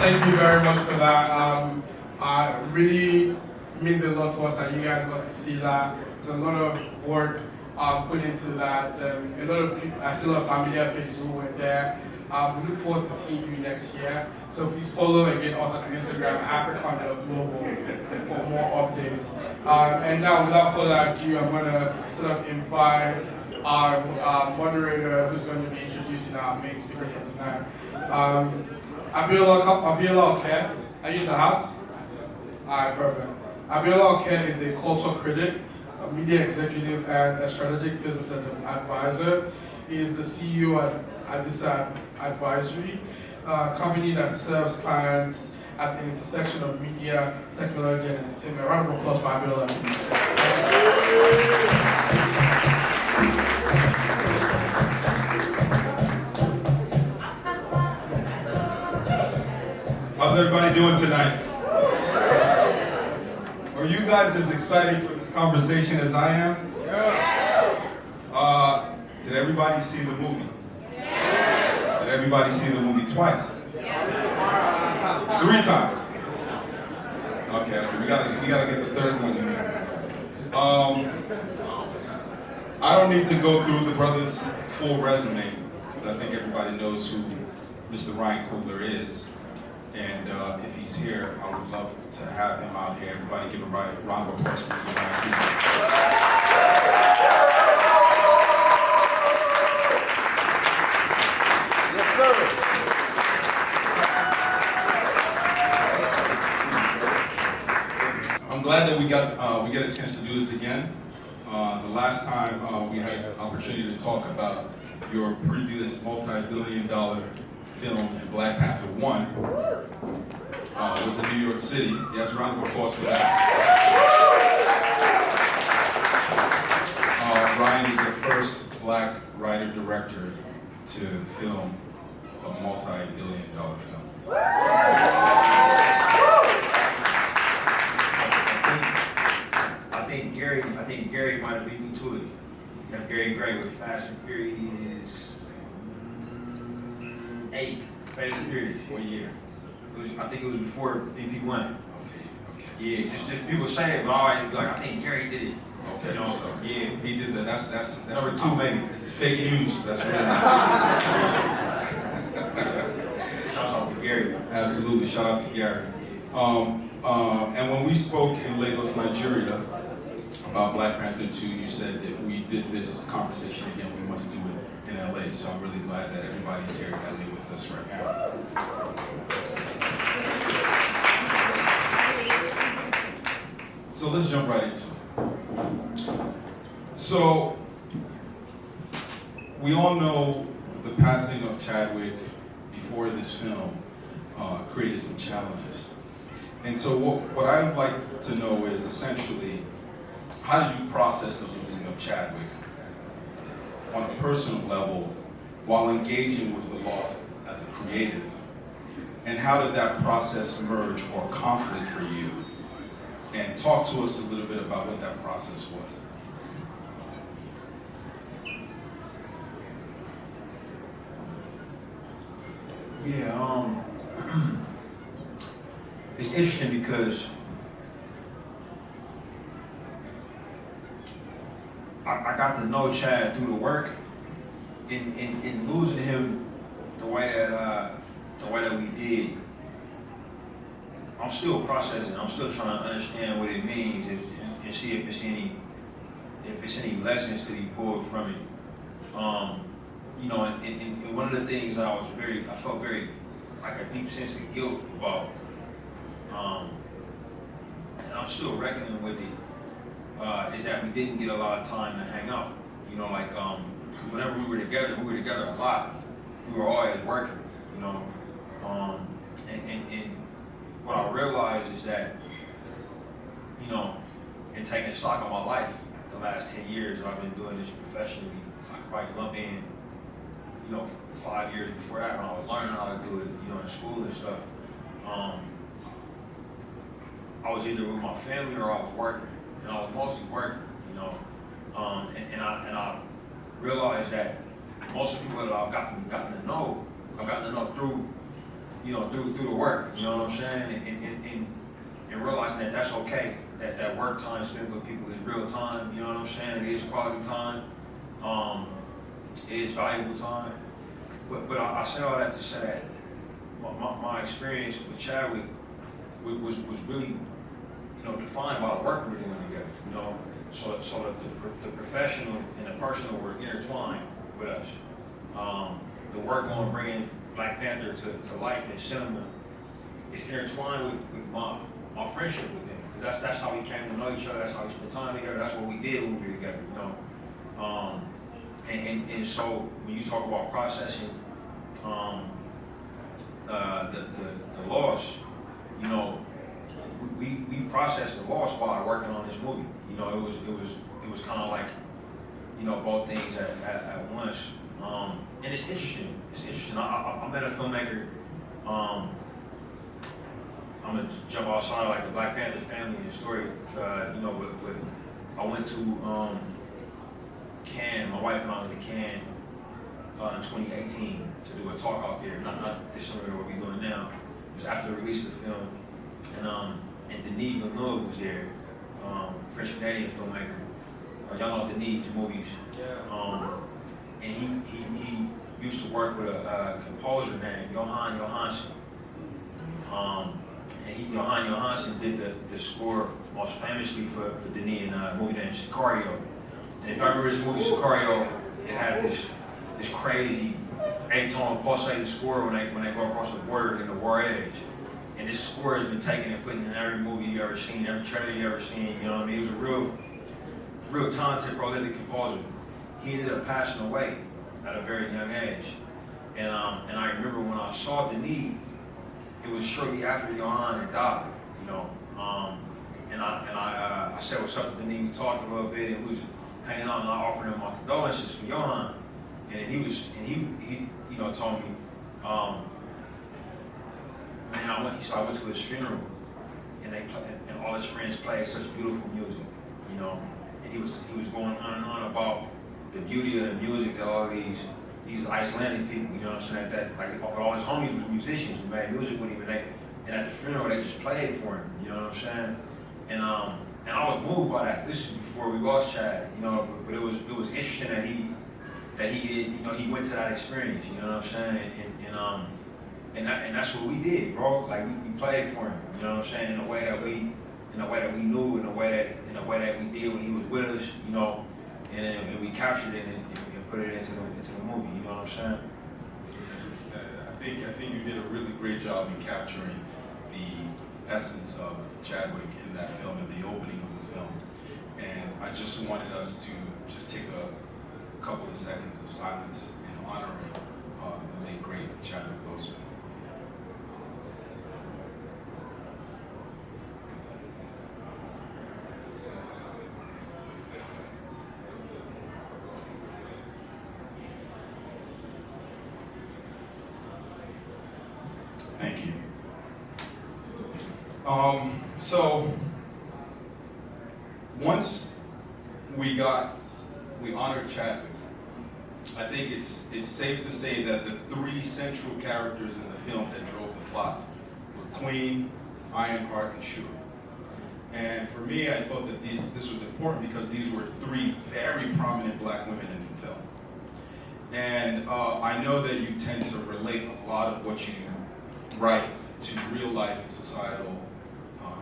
Thank you very much for that. Really means a lot to us that you guys got to see that. There's a lot of work put into that. A lot of people, I see a lot of familiar faces who were there. We look forward to seeing you next year. So please follow again us on Instagram, Africon Global, for more updates. And now, without further ado, I'm going to sort of invite our moderator, who's going to be introducing our main speaker for tonight. Abiola, okay? Are you in the house? Alright, perfect. Abiola Oke is a cultural critic, a media executive, and a strategic business advisor. He is the CEO at Adisa Advisory, a company that serves clients at the intersection of media, technology, and entertainment. Round of applause for Abiola, please. How's everybody doing tonight? Are you guys as excited for this conversation as I am? Yeah. Did everybody see the movie? Yeah. Did everybody see the movie twice? Yeah. 3 times. Okay, we gotta get the third one in there. I don't need to go through the brother's full resume because I think everybody knows who Mr. Ryan Coogler is. And if he's here, I would love to have him out here. Everybody give a round of applause for Mr. Ryan Coogler. Yes, sir. I'm glad that we get a chance to do this again. The last time we had an opportunity to talk about your previous multi-billion-dollar film in BlackPanther 1 was in New York City. Yes, round of applause for that. Ryan is the first black writer-director to film a multi-billion-dollar film. I think Gary might have beat me to it. You know, Gary Gray with Fast and Furious 8. Fast and Furious. What year? I think it was before BP1. Okay. Yeah, just people say it, but I always be like, I think Gary did it. Okay. You know, So yeah. he did that. That's Number 2 maybe. It's fake news. That's what it is. Shout out to Gary. Absolutely. Shout out to Gary. And when we spoke in Lagos, Nigeria, about Black Panther 2, you said if we did this conversation again, we must do it in LA. So I'm really glad that everybody's here in LA with us right now. So let's jump right into it. So we all know the passing of Chadwick before this film created some challenges. And so what I would like to know is essentially, how did you process the losing of Chadwick on a personal level while engaging with the loss as a creative? And how did that process merge or conflict for you? And talk to us a little bit about what that process was. Yeah, it's interesting because I got to know Chad through the work, in losing him the way that we did. I'm still processing. I'm still trying to understand what it means and see if it's any lessons to be pulled from it. You know, and one of the things I felt very like a deep sense of guilt about, and I'm still reckoning with it, is that we didn't get a lot of time to hang out. You know, like, because whenever we were together a lot. We were always working, you know. And what I realized is that, you know, in taking stock of my life, the last 10 years that I've been doing this professionally, I could probably lump in, you know, 5 years before that when I was learning how to do it, you know, in school and stuff. I was either with my family or I was working, and I was mostly working, you know. And I realized that most of the people that I've gotten to know through through the work, you know what I'm saying? And realizing that that's okay, that work time spent with people is real time, you know what I'm saying? It is quality time, it is valuable time. But I say all that to say that my experience with Chadwick was really, defined by the work we were doing together, So the professional and the personal were intertwined with us. The work on bringing BlackPanther to life in cinema is intertwined with my friendship with him, because that's how we came to know each other. That's how we spent time together. That's what we did when we were together, And so when you talk about processing the loss, we processed the loss while working on this movie. It was kind of like, both things at once. And it's interesting. I met a filmmaker. I'm gonna jump outside like the Black Panther family and the story. But I went to Cannes. My wife and I went to Cannes in 2018 to do a talk out there. Not dissimilar to what we're doing now. It was after the release of the film, and Denis Villeneuve was there, French Canadian filmmaker. Y'all know Denis' movies. And he used to work with a composer named Johan Johansson. And Johan Johansson did the score most famously for Denis in a movie named Sicario. And if I remember this movie Sicario, it had this crazy 8-tone pulsating score when they go across the border in the War Edge. And this score has been taken and put in every movie you ever seen, every trailer you ever seen. You know what I mean? He was a real talented, prolific composer. He ended up passing away at a very young age. And I remember when I saw Denis, it was shortly after Johan had died, And I said what's up with Denis. We talked a little bit, and we was hanging out, and I offered him my condolences for Johan. And he told me, man, I went to his funeral, and all his friends played such beautiful music, And he was going on and on about the beauty of the music that all these Icelandic people, you know what I'm saying, but all his homies was musicians who made music with him, and at the funeral they just played for him, you know what I'm saying? And I was moved by that. This is before we lost Chad, but it was interesting that he went to that experience, you know what I'm saying? And that's what we did, bro. Like we played for him, you know what I'm saying, in a way that we knew, in a way that we did when he was with us, and we captured it and put it into the movie, you know what I'm saying? I think you did a really great job in capturing the essence of Chadwick in that film, in the opening of the film. And I just wanted us to just take a couple of seconds of silence in honoring the late great Chadwick Boseman. Thank you. So once we honored Chadwick, I think it's safe to say that the three central characters in the film that drove the plot were Queen, Ironheart, and Shuri. And for me, I felt that this was important because these were three very prominent black women in the film. And I know that you tend to relate a lot of what you write to real life societal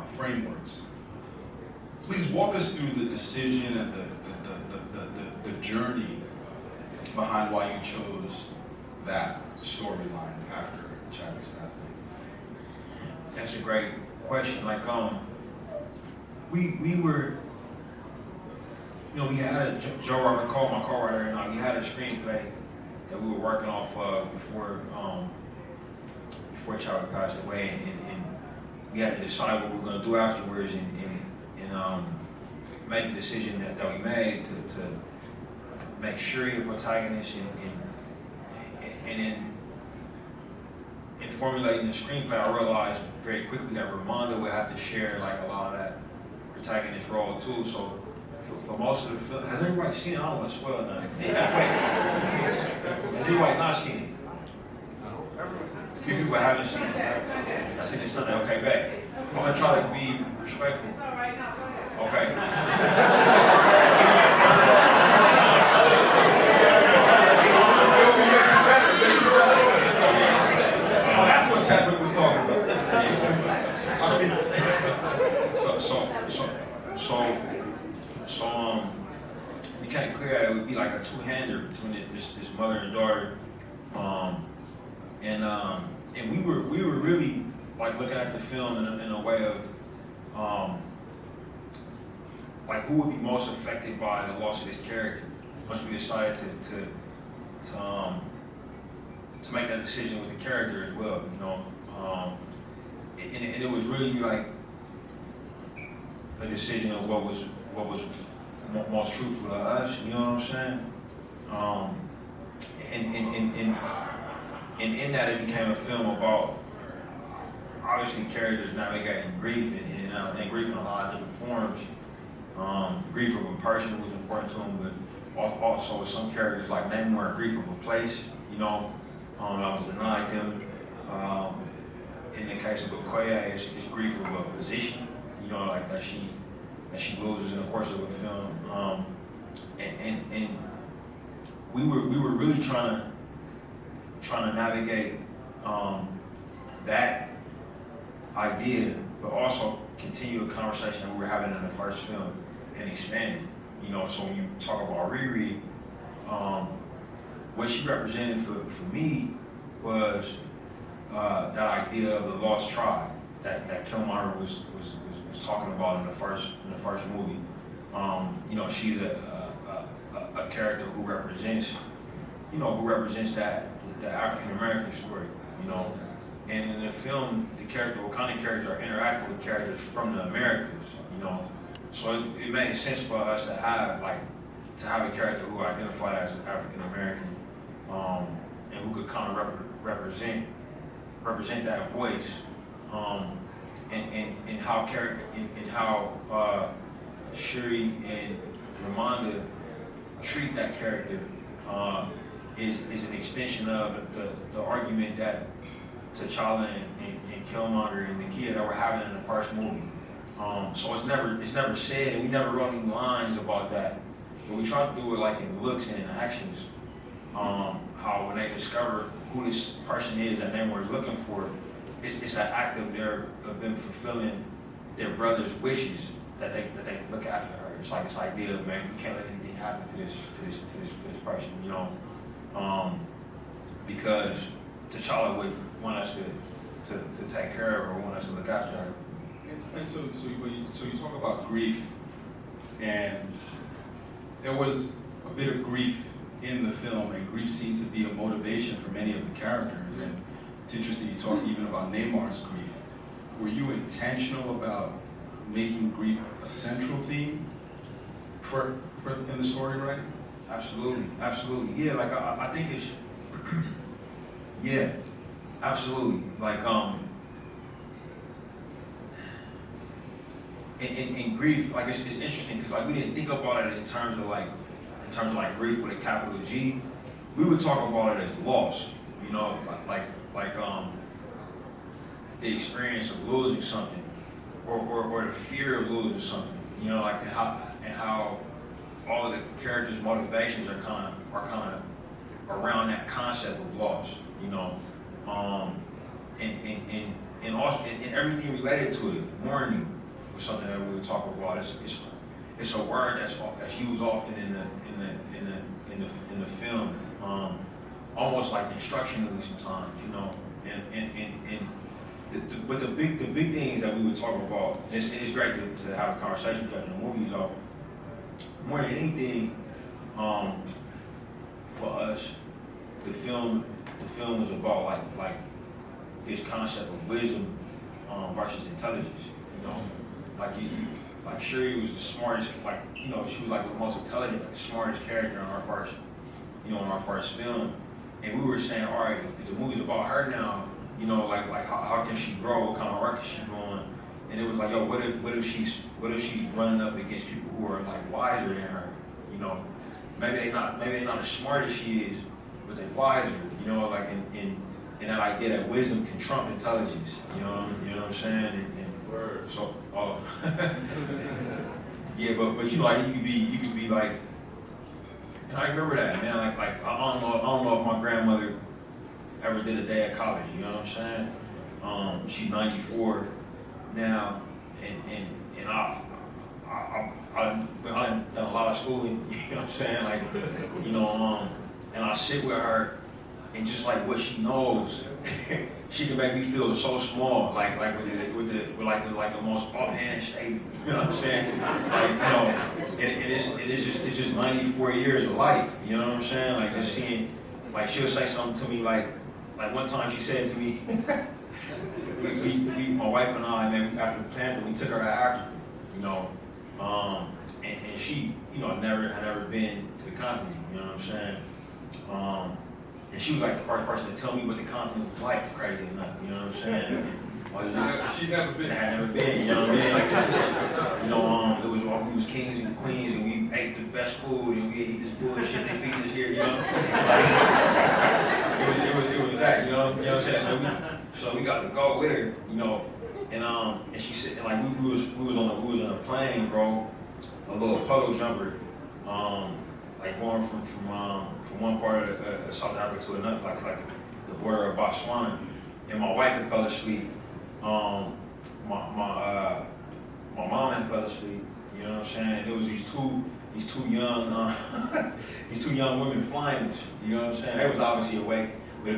frameworks. Please walk us through the decision and the journey behind why you chose that storyline after Chadwick's passing. That's a great question. Like, we were, we had Joe Robert Cole, my co-writer, and I, we had a screenplay that we were working off before Chadwick passed away, and we had to decide what we were going to do afterwards, and make the decision that we made to make Shuri the protagonist, and in formulating the screenplay, I realized very quickly that Ramonda would have to share like a lot of that protagonist role too. So for most of the film, has everybody seen it? I don't want to spoil nothing. Has anybody not seen it? few people haven't seen it. I seen it Sunday. Okay, back. I'm gonna try to be respectful. Okay. Oh, that's what Chadwick was talking about. We kind of clear that it would be like a two-hander between this mother and daughter, and we were really like looking at the film in a way of like who would be most affected by the loss of this character once we decided to make that decision with the character as well, you know. And it was really like a decision of what was most truthful to us, you know what I'm saying? And in that it became a film about obviously characters navigating grief and grief in a lot of different forms. Grief of a person was important to them, but also some characters like Namor, grief of a place, you know, that was denied them. In the case of Okoye, it's grief of a position, you know, like that she loses in the course of a film. And we were really trying to navigate that idea, but also continue a conversation that we were having in the first film and expand it. You know, so when you talk about Riri, what she represented for me was that idea of the lost tribe that Killmonger was talking about in the first movie. You know, she's a character who represents that the African American story. You know, and in the film, the Wakanda characters are interacting with characters from the Americas. You know, so it made sense for us to have a character who identified as African American, and who could kind of represent that voice, and how Shuri and Ramonda treat that character is an extension of the argument that T'Challa and Killmonger and Nakia that we're having in the first movie. So it's never said, and we never wrote any lines about that, but we try to do it like in looks and in actions. How when they discover who this person is that Namor is looking for, it's an act of them fulfilling their brother's wishes that they look after her. It's like this idea of, man, we can't let anything happen to this person, you know, because T'Challa would want us to take care of her, want us to look after her. And so you talk about grief, and there was a bit of grief in the film, and grief seemed to be a motivation for many of the characters. And it's interesting you talk even about Neymar's grief. Were you intentional about making grief a central theme for in the story writing? Absolutely. Yeah, like I think it's yeah, absolutely. Like in grief, like it's interesting because like we didn't think about it in terms of like grief with a capital G. We would talk about it as loss, you know, like the experience of losing something, or the fear of losing something, you know, like and how all of the characters' motivations are kind of around that concept of loss, you know, and also and everything related to it. Mourning was something that we would talk about. It's a word that's used often in the film, almost like instructionally sometimes, you know. But the big things that we would talk about, and it's great to have a conversation with you in the movies, though. More than anything, for us, the film was about like this concept of wisdom versus intelligence, you know. Like Shuri was the smartest, like, you know, she was like the most intelligent, like the smartest character in our first film. And we were saying, all right, if the movie's about her now, you know, like how can she grow? What kind of arc is she going? And it was like, yo, what if she's running up against people who are like wiser than her? You know, maybe they're not as smart as she is, but they're wiser. You know, like and that idea that wisdom can trump intelligence. You know what I'm saying? And so, yeah, but you know, like you could be like, and I remember that, man. Like I don't know if my grandmother ever did a day at college. You know what I'm saying? She's 94 now, and I've done a lot of schooling. You know what I'm saying? Like, you know, and I sit with her, and just like what she knows, she can make me feel so small. Like with the most offhand statement. You know what I'm saying? Like, you know, it's just 94 years of life. You know what I'm saying? Like just seeing, like she'll say something to me like one time she said to me, my wife and I, man, after BlackPanther, we took her to Africa. You know, and she, you know, had never been to the continent. You know what I'm saying? And she was like the first person to tell me what the continent was like, crazy enough, you know what I'm saying? She never been. I had never been, you know what I mean? Like, you know, we was kings and queens, and we ate the best food, and we eat this bullshit they feed us here, you know? Like, it was that, you know what I'm saying? So we got to go with her, you know, and she said, like we was on a plane, bro, a little puddle jumper, like going from one part of South Africa to another, like to like the border of Botswana, and my wife had fell asleep. My mom had fell asleep. You know what I'm saying? And there was these two young women flying us. You know what I'm saying? They was obviously awake, but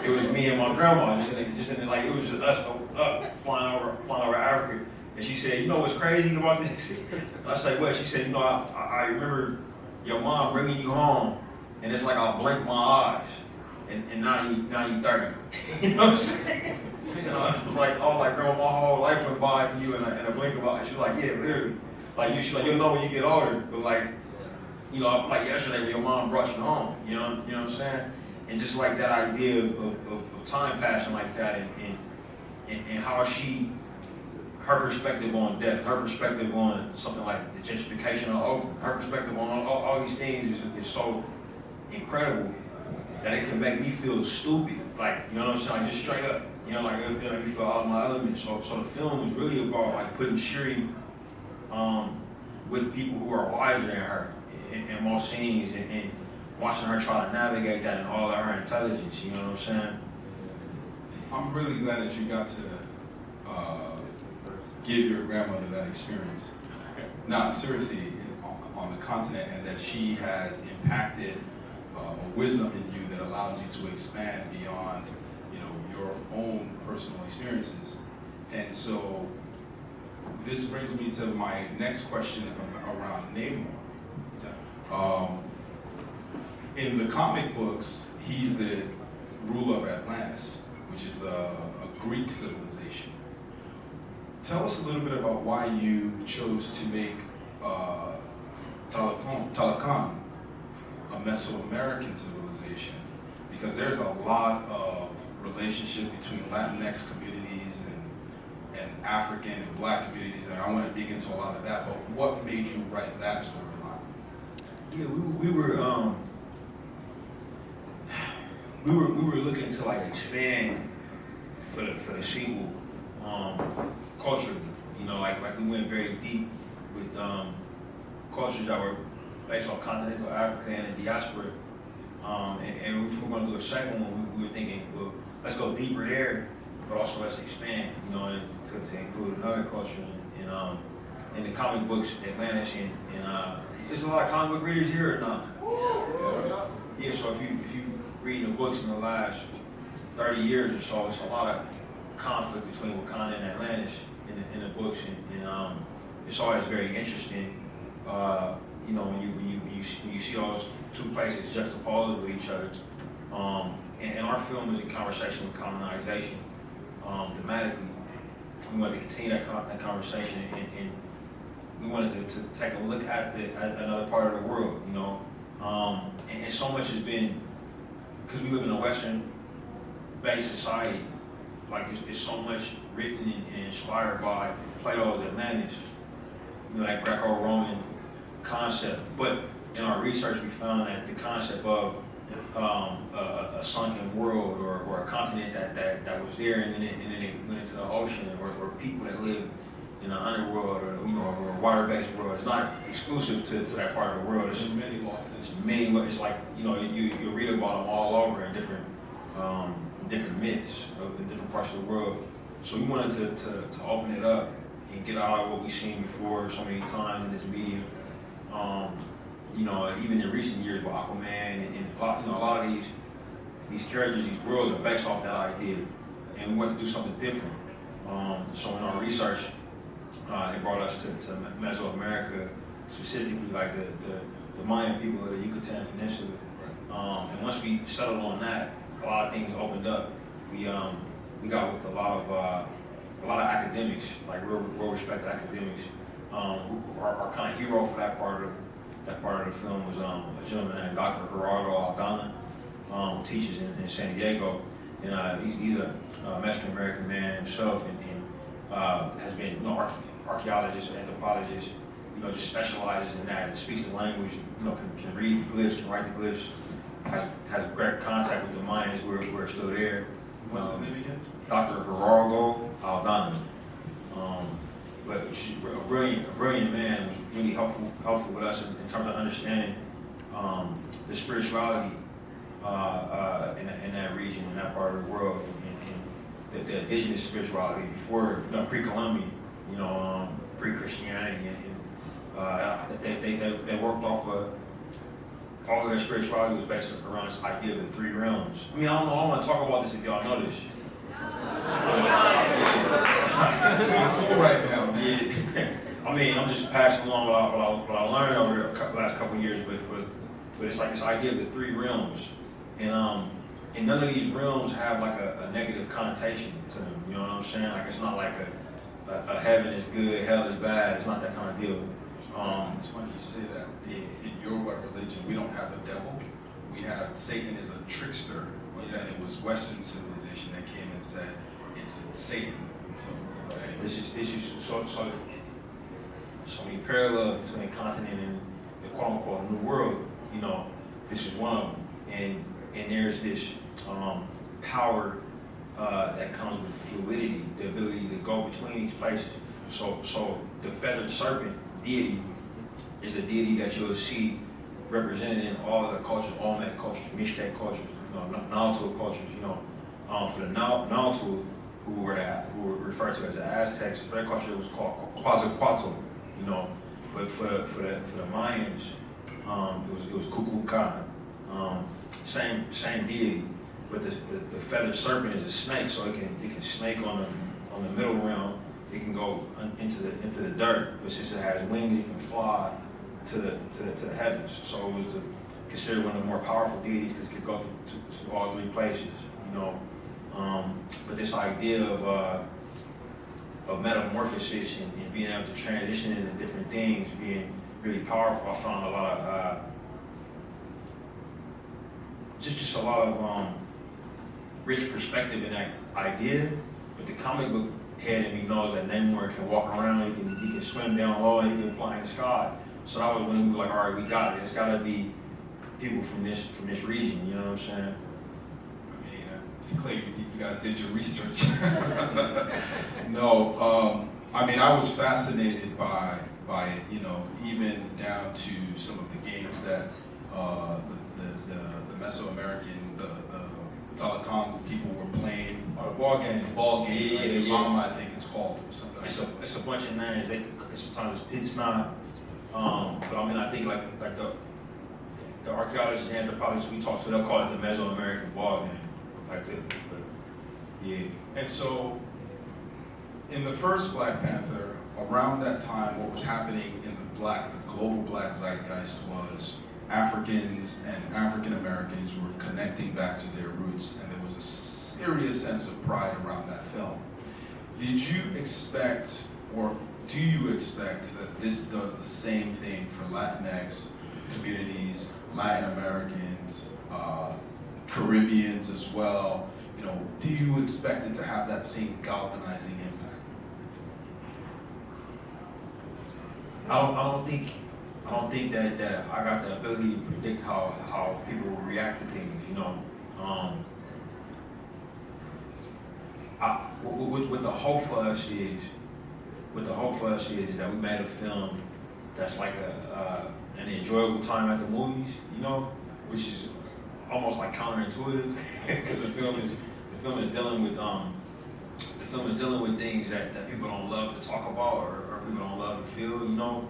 it was me and my grandma just in like it was just us up flying over Africa. And she said, you know what's crazy about this? And I said, what? She said, you know, I remember your mom bringing you home, and it's like I blinked my eyes, and now you 30. You know what I'm saying? You know, I was like, grandma, my whole life went by for you in a blink of an eye. She was like, yeah, literally. Like she's like, you'll know when you get older, but like, you know, I feel like yesterday when your mom brought you home. You know what I'm saying? And just like that idea of time passing like that, and how her perspective on death, her perspective on something like the gentrification of Oakland, her perspective on all these things is so incredible that it can make me feel stupid. Like, you know what I'm saying? Like just straight up. You know, like it make me feel out of my element. So the film was really about like putting Shuri with people who are wiser than her in most scenes, and watching her try to navigate that in all of her intelligence. You know what I'm saying? I'm really glad that you got to give your grandmother that experience. Now, seriously, on the continent, and that she has impacted a wisdom in you that allows you to expand beyond, you know, your own personal experiences. And so, this brings me to my next question around Namor. In the comic books, he's the ruler of Atlantis, which is a Greek civilization. Tell us a little bit about why you chose to make Talakon a Mesoamerican civilization, because there's a lot of relationship between Latinx communities and African and Black communities, and I want to dig into a lot of that, but what made you write that storyline? Yeah, we were looking to like expand for the sequel, culturally. You know, like we went very deep with cultures that were based on continental Africa and the diaspora. And if we were going to do a second one, we were thinking, well, let's go deeper there, but also let's expand, you know, and to include another culture. And in the comic books, Atlantis, and there's a lot of comic book readers here or not? Yeah, so if you read the books in the last 30 years or so, it's a lot of conflict between Wakanda and Atlantis in the books, and it's always very interesting. You know, when you see all those two places juxtaposed with each other, and our film is a conversation with colonization, thematically. We wanted to continue that conversation, and we wanted to take a look at another part of the world, you know, and so much has been, because we live in a Western-based society. Like it's so much written and inspired by Plato's Atlantis, you know, that Greco-Roman concept. But in our research, we found that the concept of a sunken world or a continent that was there and then it went into the ocean, or people that live in an underworld or or a water-based world. It's not exclusive to that part of the world. It's many lost cities. It's like you read about them all over in different myths in different parts of the world. So we wanted to open it up and get out of what we've seen before so many times in this medium. Even in recent years with Aquaman and a lot of these characters, these worlds are based off that idea, and we wanted to do something different. So in our research, it brought us to Mesoamerica, specifically like the Mayan people of the Yucatan Peninsula. And once we settled on that, a lot of things opened up. We got with a lot of academics, like real respected academics, who our kind of hero for that part of the film was a gentleman named Dr. Gerardo Aldana, who teaches in San Diego, and he's a Mexican American man himself, and has been archaeologist, anthropologist, just specializes in that and speaks the language, can read the glyphs, can write the glyphs, has great contact with the Mayans who are still there. What's his name again? Dr. Gerardo Aldana. But a brilliant man, was really helpful with us in terms of understanding the spirituality in that region, in that part of the world, and the indigenous spirituality before, pre-Columbian, pre-Christianity, and they worked off of all of their spirituality was based around this idea of the three realms. I don't want to talk about this if y'all know this. We're in school right now. Yeah. I'm just passing along what I learned over the last couple of years, but it's like this idea of the three realms, and none of these realms have like a negative connotation to them. You know what I'm saying? Like it's not like a heaven is good, hell is bad. It's not that kind of deal. It's funny you say that. In Yoruba religion, we don't have a devil. We have Satan is a trickster, but then it was Western civilization that came and said it's Satan. So anyway. This is so many parallels between the continent and the quote unquote new world. This is one of them, and there's this power that comes with fluidity, the ability to go between these places. So the feathered serpent deity is a deity that you'll see represented in all of the cultures, Olmec cultures, Mixtec cultures, Nahuatl cultures. For the Nahuatl, who were referred to as the Aztecs, for their culture it was called Quetzalcoatl. But for the Mayans, it was Kukulkan. Same deity, but the feathered serpent is a snake, so it can snake on the middle realm. It can go into the dirt, but since it has wings, it can fly to the heavens. So it was considered one of the more powerful deities because it could go to all three places. But this idea of metamorphosis and being able to transition into different things being really powerful. I found a lot of just a lot of rich perspective in that idea. But the comic book head in me knows that Namor can walk around, he can swim down low, and he can fly in the sky. So that was when we were like, all right, we got it. It's got to be people from this region. You know what I'm saying? It's clear you guys did your research. No, I was fascinated by it. Even down to some of the games that the Mesoamerican, the Talakan people were playing. Or the ball game. Yeah. Mama, I think it's called or something. It's a bunch of names. Sometimes it's not. But I think like the archaeologists and anthropologists we talk to, they'll call it the Mesoamerican ball game. And so, in the first Black Panther, around that time, what was happening in the global black zeitgeist was Africans and African Americans were connecting back to their roots, and there was a serious sense of pride around that film. Did you expect, or do you expect, that this does the same thing for Latinx communities, Latin Americans, Caribbeans as well? Do you expect it to have that same galvanizing impact? I don't think I don't think that I got the ability to predict how people will react to things, you know. What the hope for us is, that we made a film that's like an enjoyable time at the movies, you know, which is almost like counterintuitive because the film is dealing with things that people don't love to talk about or people don't love to feel, you know.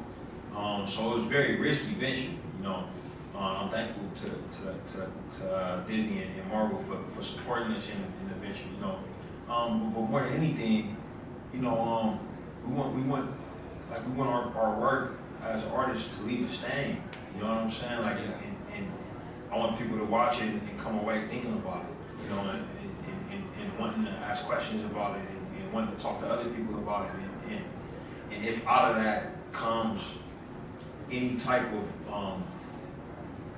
So it's a very risky venture, you know. I'm thankful to Disney and Marvel for supporting us in the venture, you know. But more than anything, you know, we want our work as artists to leave a stain. You know what I'm saying? Like, and I want people to watch it and come away thinking about it. You know, and wanting to ask questions about it and wanting to talk to other people about it. And if out of that comes any type of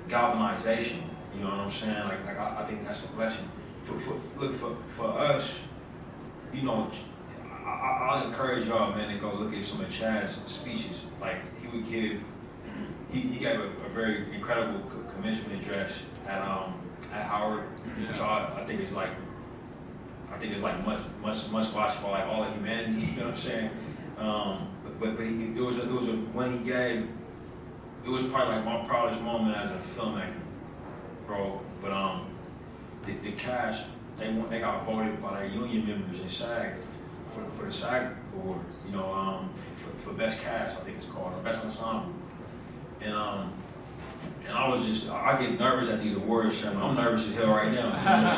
galvanization, you know what I'm saying? Like I think that's a blessing. For us, you know, I'll encourage y'all, man, to go look at some of Chad's speeches. Like he gave a very incredible commencement address at Howard, which I think is like must watch for like all of humanity. You know what I'm saying? But it was when he gave. It was probably like my proudest moment as a filmmaker, bro. But the cast, they got voted by their union members in SAG for the SAG award, you know, for best cast, I think it's called, or best ensemble. And I get nervous at these awards ceremonies. I'm nervous as hell right now, you know what I'm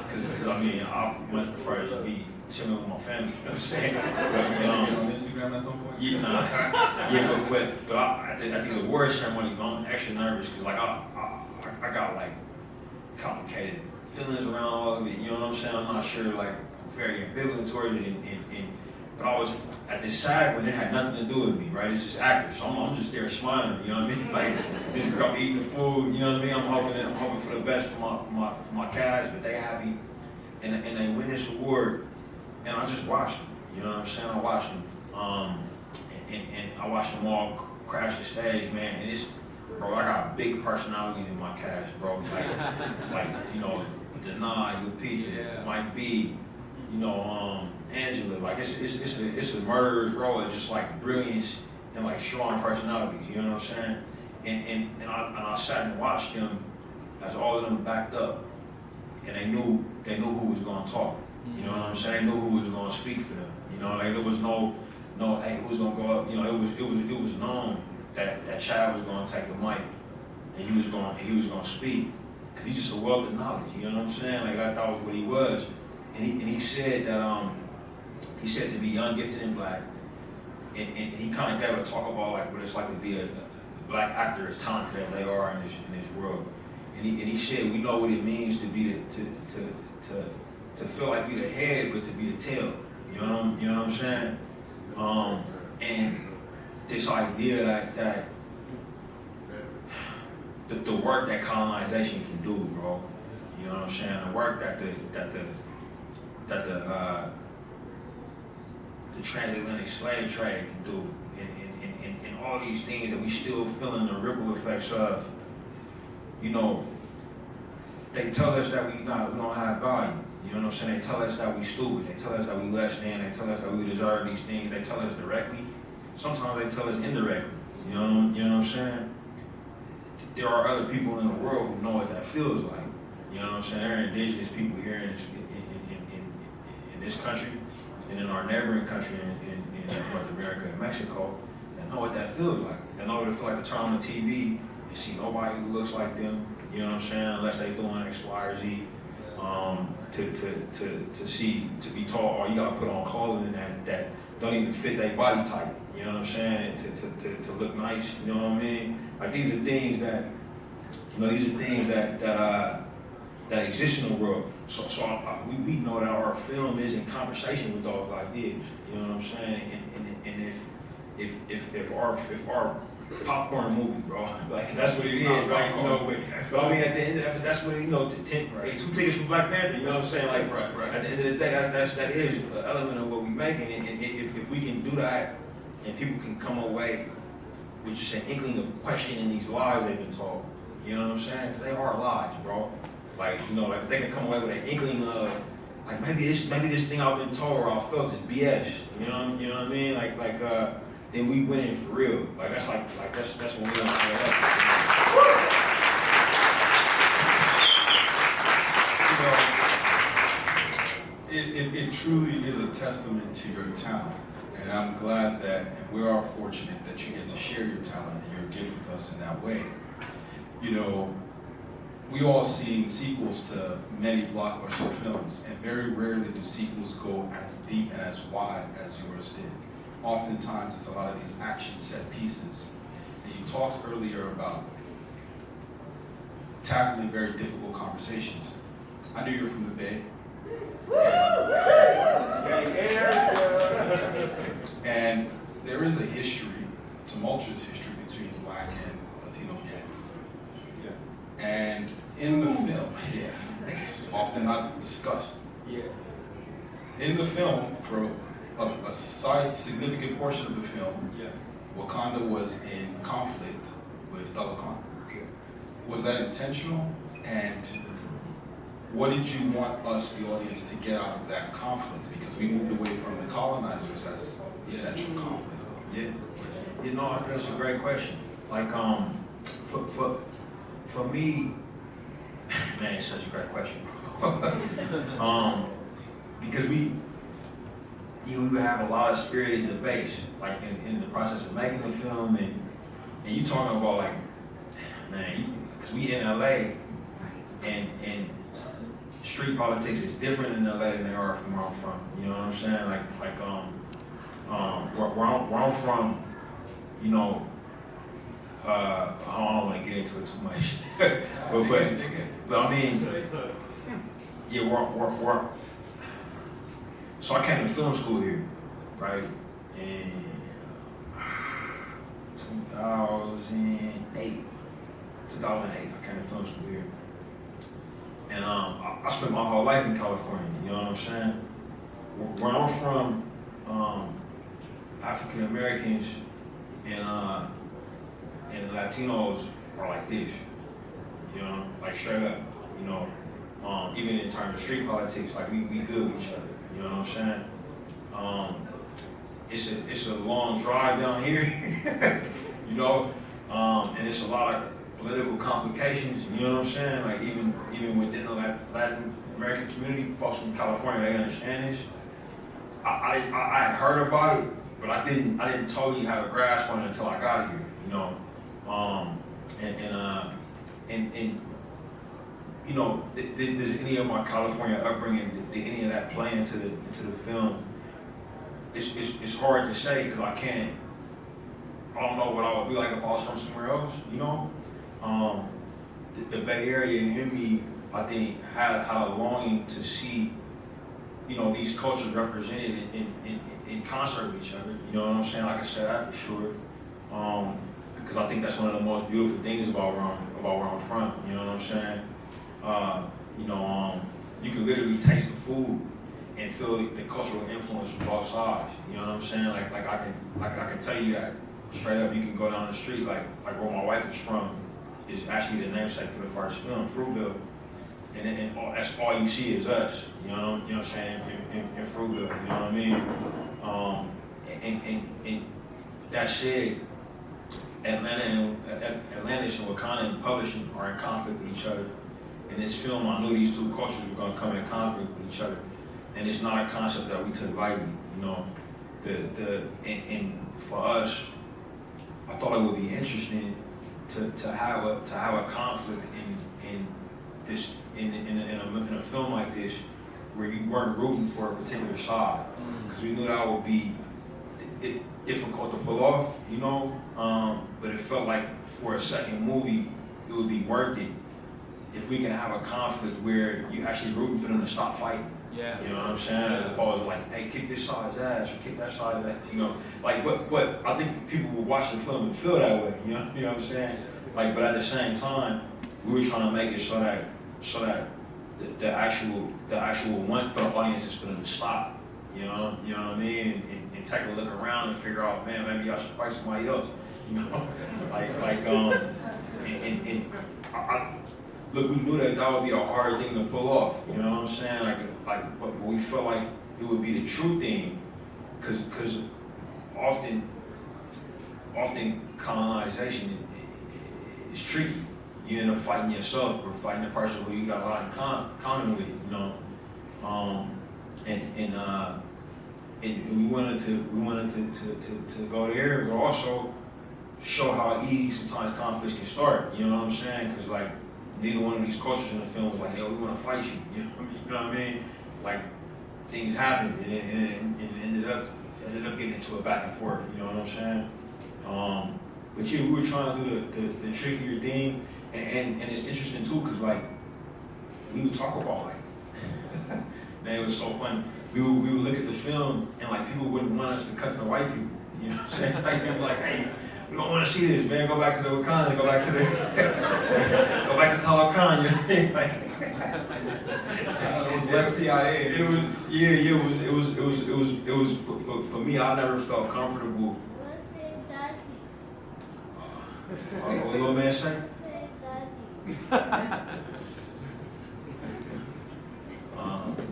saying? Because I mean, I much prefer to be chilling with my family, you know what I'm saying? But, get on Instagram at some point? Yeah, but at these awards ceremonies, I'm extra nervous because like I got like complicated feelings around all of it, you know what I'm saying? I'm not sure, like, I'm very ambivalent towards it, but I was at this SAG when it had nothing to do with me, right? It's just actors, so I'm just there smiling, you know what I mean? Like, just I'm eating the food, you know what I mean? I'm hoping for the best for my cast, but they happy, and they win this award, and I just watched them, you know what I'm saying? I watched them, and I watched them all crash the stage, man, and it's, bro, I got big personalities in my cast, bro. Like you know, Denai, Lupita, Mike B, you know, Angela. Like it's a murderer's row of just like brilliance and like strong personalities. You know what I'm saying? And I sat and watched them as all of them backed up, and they knew who was going to talk. You know what I'm saying? They knew who was going to speak for them. You know, like there was no, hey, who's going to go up? You know, it was known that Chad was going to take the mic and he was going to speak because he's just a wealth of knowledge. You know what I'm saying? Like that was what he was, and he said that he said to be young, gifted, and black, and he kind of gave a talk about like what it's like to be a black actor as talented as they are in this world, and he said we know what it means to be to feel like you're the head but to be the tail. You know what I'm saying? And this idea that the work that colonization can do, bro. You know what I'm saying? The work that the transatlantic slave trade can do, and all these things that we still feeling the ripple effects of. You know, they tell us that we don't have value. You know what I'm saying? They tell us that we stupid. They tell us that we less than. They tell us that we deserve these things. They tell us directly. Sometimes they tell us indirectly. You know what I'm saying? There are other people in the world who know what that feels like. You know what I'm saying? There are indigenous people here in this country and in our neighboring country in North America and Mexico that know what that feels like. They know what it feels like to turn on the TV and see nobody who looks like them. You know what I'm saying? Unless they doing X, Y, or Z. To be told, oh, you gotta put on clothing that don't even fit their body type. You know what I'm saying? To look nice. You know what I mean? Like these are things that, you know, that exist in the world. So we know that our film is in conversation with those ideas. You know what I'm saying? And if our popcorn movie, bro, like that's what it is, right? You know, but I mean, at the end of that, that's what, you know, 2 tickets for BlackPanther. You know what I'm saying? Like, right. At the end of the day, that is an element of what we making, and if we can do that, and people can come away with just an inkling of questioning these lies they've been told. You know what I'm saying? Because they are lies, bro. Like, you know, like if they can come away with an inkling of, like maybe this thing I've been told or I felt is BS. You know what I mean? Like then we winning for real. Like that's what we gonna say that. You know, it truly is a testament to your talent. And I'm glad that, and we are fortunate that you get to share your talent and your gift with us in that way. You know, we all seen sequels to many blockbuster films, and very rarely do sequels go as deep and as wide as yours did. Oftentimes, it's a lot of these action set pieces. And you talked earlier about tackling very difficult conversations. I knew you were from the Bay. And there is a history, a tumultuous history between Black and Latino gangs. Yeah. And in the film, it's often not discussed. Yeah. In the film, for a significant portion of the film, Wakanda was in conflict with Telecom. Was that intentional? And what did you want us, the audience, to get out of that conflict? Because we moved away from the colonizers as essential conflict. Yeah. You know, that's a great question. Like, for me, man, it's such a great question. Because we have a lot of spirited debates, like in the process of making the film, and you talking about like, man, because we in LA, and street politics is different in LA than they are from where I'm from. You know what I'm saying? Where I'm from, you know, I don't want to get into it too much, but I mean, yeah, we're. So I came to film school here, right? In 2008. I came to film school here. And I spent my whole life in California, you know what I'm saying? Where I'm from, African Americans and Latinos are like this, you know, like straight up, you know. Even in terms of street politics, like we good with each other, you know what I'm saying? It's a long drive down here, you know, and it's a lot of political complications, you know what I'm saying? Like even within the Latin American community, folks from California, they understand this. I had heard about it, but I didn't totally have a grasp on it until I got here, you know. And you know, does any of my California upbringing, did any of that play into the film? It's hard to say because I don't know what I would be like if I was from somewhere else, you know. The Bay Area in me, I think, had a longing to see, you know, these cultures represented in concert with each other. You know what I'm saying? Like I said, that for sure. Because I think that's one of the most beautiful things about where I'm from. You know what I'm saying? You can literally taste the food and feel the cultural influence from both sides. You know what I'm saying? Like I can tell you that straight up. You can go down the street, like where my wife is from, is actually the namesake for the first film, Fruitville, and that's all you see is us. You know what I'm saying? In Fruitville, you know what I mean? And that said, Atlantis and Wakanda and publishing are in conflict with each other. In this film, I knew these two cultures were going to come in conflict with each other, and it's not a concept that we took lightly. You know, and for us, I thought it would be interesting to have a conflict in a film like this where you weren't rooting for a particular side, because we knew that would be difficult to pull off, you know. But it felt like for a second movie, it would be worth it if we can have a conflict where you actually rooting for them to stop fighting. Yeah. You know what I'm saying? As opposed to like, hey, kick this side's ass or kick that side's ass. You know, like, but I think people will watch the film and feel that way. You know what I'm saying? Like, but at the same time, we were trying to make it so that the actual want for the audience is for them to stop. You know what I mean? And take a look around and figure out, man, maybe I should fight somebody else. you know, and look, we knew that would be a hard thing to pull off, you know what I'm saying? But we felt like it would be the true thing, because often colonization is tricky. You end up fighting yourself or fighting the person who you got a lot in common with, you know. And we wanted to go there, but also show how easy sometimes conflicts can start. You know what I'm saying? Because like neither one of these cultures in the film was like, "Yo, we want to fight you." You know what I mean? Like things happened, and it ended up getting into a back and forth. You know what I'm saying? But yeah, we were trying to do the trickier thing, and it's interesting too, because like we would talk about like, man, it was so funny. We would look at the film, and like people wouldn't want us to cut to the white people. You know what I'm saying? Like they were like, "Hey, we don't want to see this, man. Go back to the Wakanda. Go back to go back to Talakan." You know what I mean? Like, it was less CIA. It was for me. I never felt comfortable. What little man say?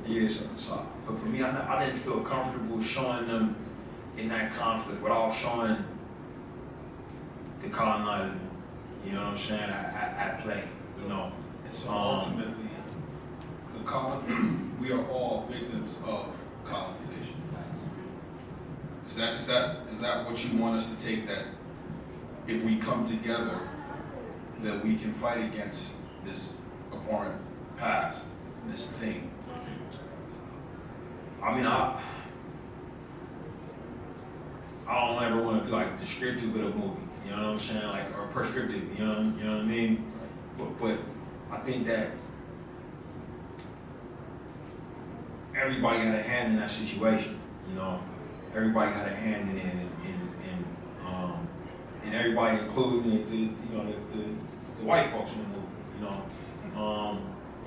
Yeah, so for me, I didn't feel comfortable showing them in that conflict without showing the colonizer, you know what I'm saying, at play, you know. And so ultimately, we are all victims of colonization. Is that what you want us to take, that if we come together, that we can fight against this abhorrent past, this thing? I mean, I don't ever want to be like descriptive with a movie, you know what I'm saying, like, or prescriptive, you know what I mean. But I think that everybody had a hand in that situation, you know. Everybody had a hand in it, and everybody, including the white folks in the movie, you know.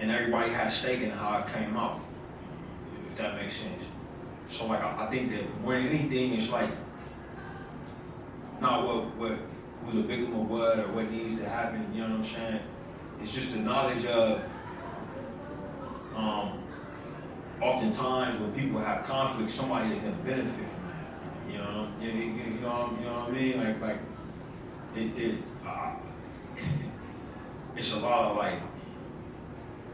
And everybody had a stake in how it came out, if that makes sense. So like I think that more than anything, it's like not who's a victim of what or what needs to happen, you know what I'm saying? It's just the knowledge of oftentimes when people have conflict, somebody is gonna benefit from that. You know, you know what I mean? Like it's a lot of like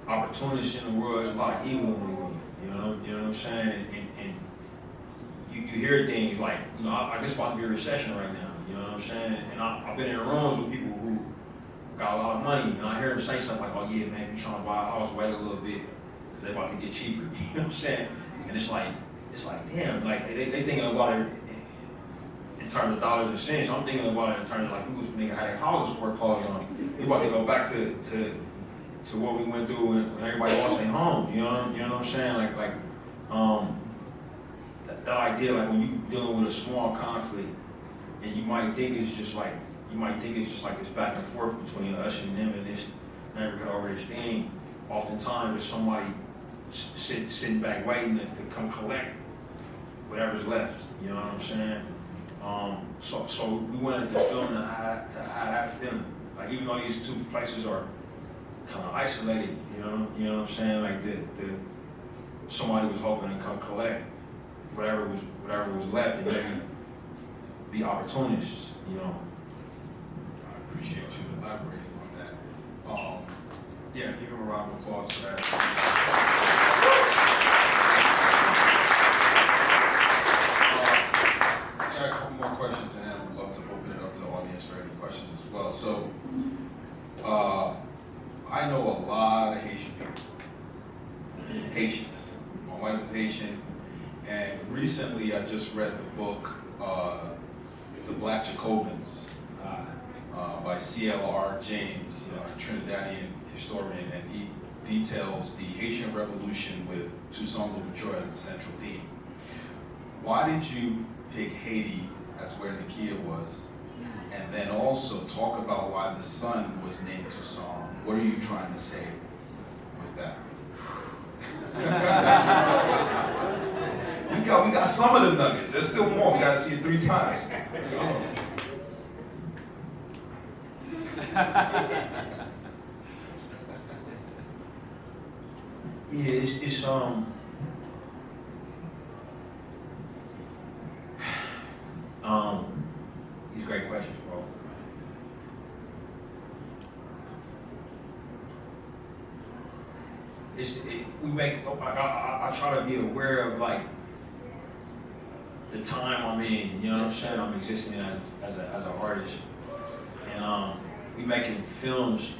opportunists in the world, there's a lot of evil in the world. You know what I'm saying? And you hear things like, you know, I guess it's about to be a recession right now, you know what I'm saying? And I've been in rooms with people who got a lot of money, and I hear them say something like, "Oh yeah, man, if you're trying to buy a house, wait a little bit, because they're about to get cheaper." You know what I'm saying? And it's like, damn, like they thinking about it in terms of dollars and cents. I'm thinking about it in terms of like people thinking how their houses foreclosed on. We about to go back to what we went through when everybody lost their homes. You know what I'm saying? Like that idea, like when you dealing with a small conflict, and you might think it's just like this back and forth between us and them and this neighborhood over this thing. Oftentimes there's somebody sitting back waiting to come collect whatever's left. You know what I'm saying? So we wanted the film to have that feeling. Like even though these two places are kind of isolated, you know what I'm saying? Like somebody was hoping to come collect whatever was left and maybe be opportunists, you know. I appreciate you elaborating on that. Yeah, give him a round of applause for that. I got a couple more questions, and then I would love to open it up to the audience for any questions as well. So, I know a lot of Haitian people. Haitians. My wife is Haitian, and recently I just read the book, The Black Jacobins, by C.L.R. James, a Trinidadian historian, and he details the Haitian Revolution with Toussaint Louverture as the central theme. Why did you pick Haiti as where Nakia was? And then also talk about why the son was named Toussaint. What are you trying to say with that? We got some of the nuggets. There's still more. We got to see it 3 times. So. Yeah, it's these great questions, bro. I try to be aware of like the time I'm in. You know what I'm saying? I'm existing as an artist, and we making films.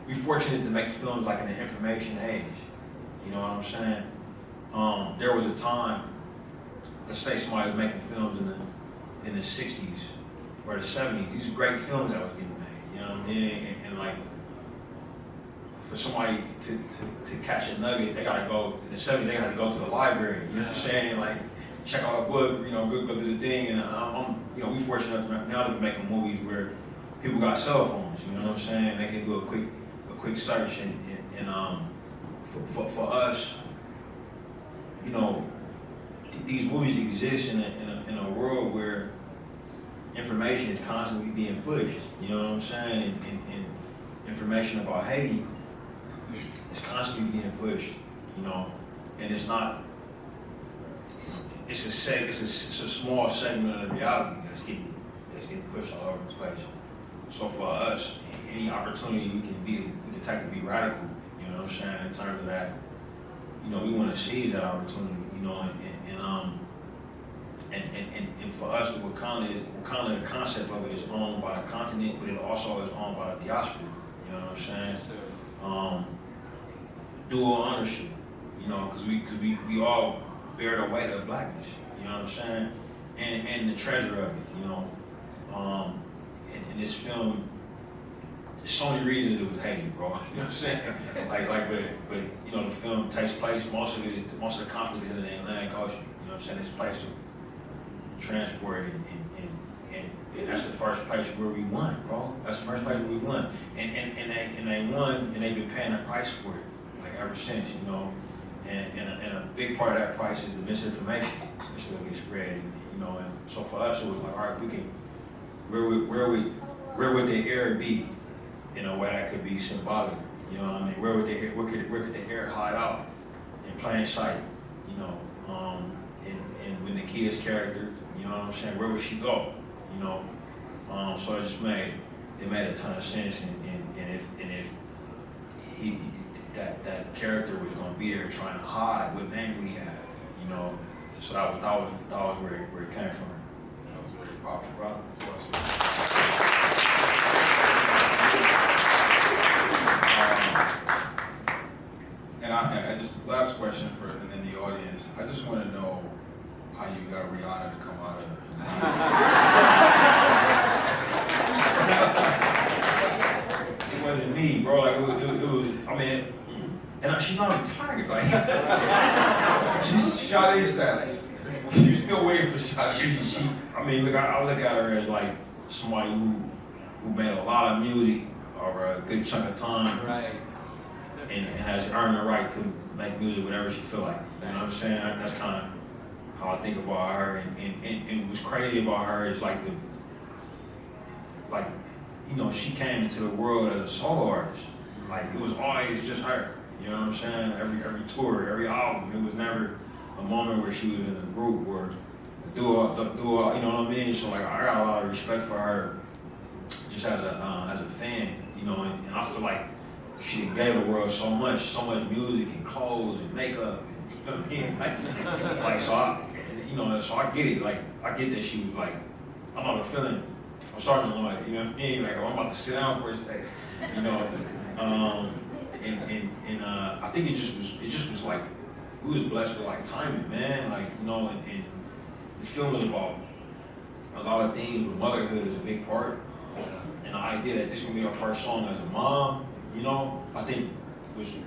We fortunate to make films like in the information age. You know what I'm saying? There was a time, let's say somebody was making films in the 60s or the 70s. These are great films that was getting made. You know what I mean? And like, for somebody to catch a nugget, they gotta go, in the 70s, they gotta go to the library, you know what I'm saying? Like, check out a book, you know, go to the thing, and you know, we fortunate enough now to be making movies where people got cell phones, you know what I'm saying? They can do a quick search, and for us, you know, these movies exist in a world where information is constantly being pushed, you know what I'm saying? And information about Haiti is constantly being pushed, you know, and it's not. It's a small segment of the reality that's getting pushed all over the place. So for us, any opportunity we can take to be radical, you know what I'm saying, in terms of that, you know, we want to seize that opportunity, you know, and for us, Wakanda, the concept of it is owned by the continent, but it also is owned by the diaspora, you know what I'm saying? Dual ownership, you know, because we all bear the weight of blackness, you know what I'm saying? And the treasure of it, you know. In this film, there's so many reasons it was Haiti, bro. You know what I'm saying? but you know, the film takes place, most of the conflict is in the Atlantic Ocean. You know what I'm saying? This place of transport and that's the first place where we won, bro. That's the first place where we won. And they won, and they've been paying a price for it, like ever since, you know. And a big part of that price is the misinformation that's going to get spread, you know. And so for us, it was like, all right, if we can, where would the air be in a way that could be symbolic? You know what I mean? Where could the air hide out in plain sight? You know, and when the kid's character, you know what I'm saying? Where would she go? You know, so it just made a ton of sense. And if that character was going to be there trying to hide, what name would he have? You know, so that was where it came from. That was very powerful, Rob. And I just last question and then the audience. I just want to know how you got Rihanna to come out of It wasn't me, bro. Like it was. I mean, and she's not retired. Like she's Sade status. She's still waiting for Sade. I mean, look, I look at her as like somebody who made a lot of music over a good chunk of time, right? And has earned the right to make music whatever she feel like. You know what I'm saying? That's kind of how I think about her. And what's crazy about her is like you know, she came into the world as a solo artist. Like it was always just her. You know what I'm saying? Every tour, every album, it was never a moment where she was in a group or a duo, you know what I mean? So like I got a lot of respect for her just as a fan, you know, and I feel like she gave the world so much music and clothes and makeup, and, you know what I mean? Like so I get it. Like I get that she was like, I'm not a feeling. I'm starting to know it, you know what I mean? Like I'm about to sit down for a second, you know. And I think it just was like we was blessed with like timing, man. Like you know, and the film was about a lot of things, but motherhood is a big part. And the idea that this is gonna be our first song as a mom, you know, I think was,